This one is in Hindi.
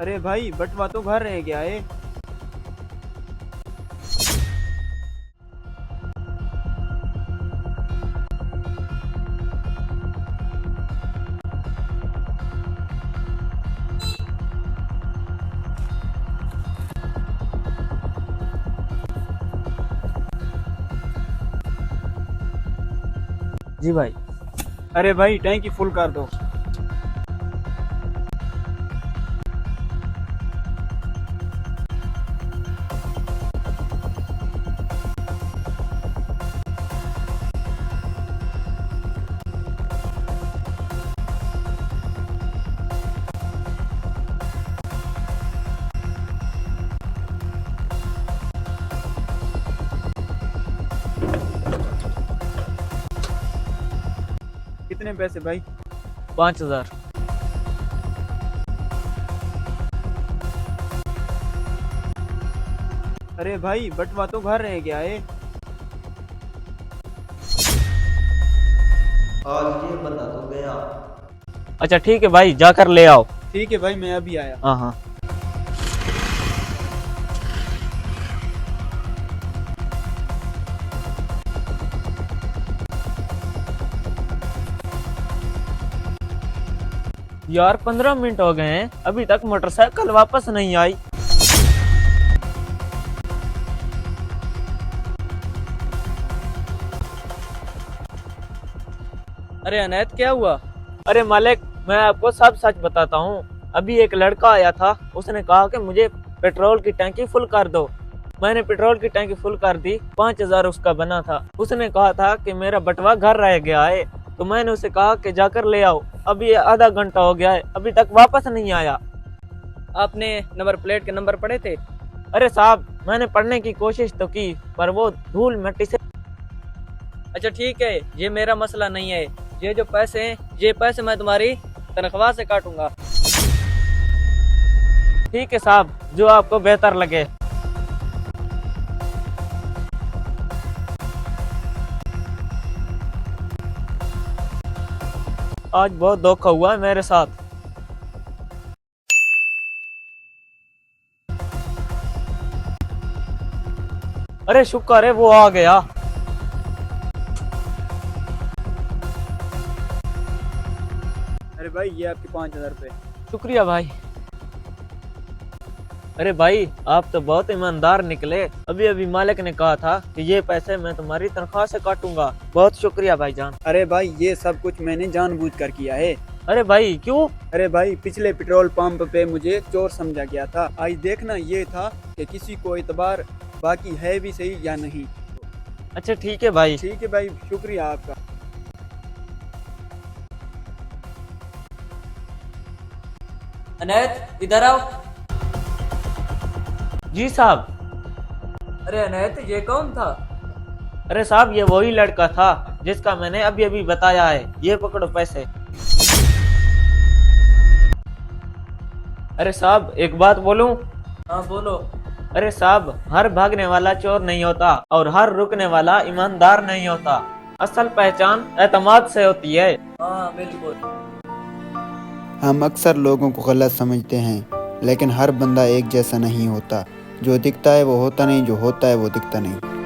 अरे भाई बटवा तो घर रह गया है। जी भाई। अरे भाई टैंकी फुल कर दो। कितने पैसे भाई? 5,000। अरे भाई बटवा तो घर रह गया है। आज ये बता तो गया। अच्छा ठीक है भाई, जाकर ले आओ। ठीक है भाई मैं अभी आया। हाँ हाँ। यार 15 मिनट हो गए हैं, अभी तक मोटरसाइकिल वापस नहीं आई। अरे अनैत क्या हुआ? अरे मालिक, मैं आपको सब सच बताता हूँ। अभी एक लड़का आया था, उसने कहा कि मुझे पेट्रोल की टैंकी फुल कर दो। मैंने पेट्रोल की टैंकी फुल कर दी, 5,000 उसका बना था। उसने कहा था कि मेरा बटवा घर रह गया है, तो मैंने उसे कहा कि जाकर ले आओ। अभी आधा घंटा हो गया है, अभी तक वापस नहीं आया। आपने नंबर प्लेट के नंबर पढ़े थे? अरे साहब, मैंने पढ़ने की कोशिश तो की, पर वो धूल मिट्टी से। अच्छा ठीक है, ये मेरा मसला नहीं है। ये जो पैसे हैं, ये पैसे मैं तुम्हारी तनख्वाह से काटूंगा। ठीक है साहब, जो आपको बेहतर लगे। आज बहुत धोखा हुआ है मेरे साथ। अरे शुक्र है वो आ गया। अरे भाई ये आपके 5,000 रुपये। शुक्रिया भाई। अरे भाई, आप तो बहुत ईमानदार निकले। अभी अभी मालिक ने कहा था कि ये पैसे मैं तुम्हारी तनख्वाह से काटूंगा। बहुत शुक्रिया भाईजान। अरे भाई ये सब कुछ मैंने जानबूझकर किया है। अरे भाई क्यों? अरे भाई पिछले पेट्रोल पंप पे मुझे चोर समझा गया था। आज देखना ये था कि किसी को एतबार बाकी है भी सही या नहीं। अच्छा ठीक है भाई। ठीक है भाई, शुक्रिया आपका। अनैत इधर आओ। जी साहब। अरे अनैत ये कौन था? अरे साहब, ये वही लड़का था जिसका मैंने अभी अभी बताया है। ये पकड़ो पैसे। अरे साहब, एक बात बोलूं? हाँ बोलो। अरे साहब, हर भागने वाला चोर नहीं होता और हर रुकने वाला ईमानदार नहीं होता। असल पहचान एतमाद से होती है। हाँ बिल्कुल। हम अक्सर लोगों को गलत समझते हैं, लेकिन हर बंदा एक जैसा नहीं होता। जो दिखता है वो होता नहीं, जो होता है वो दिखता नहीं।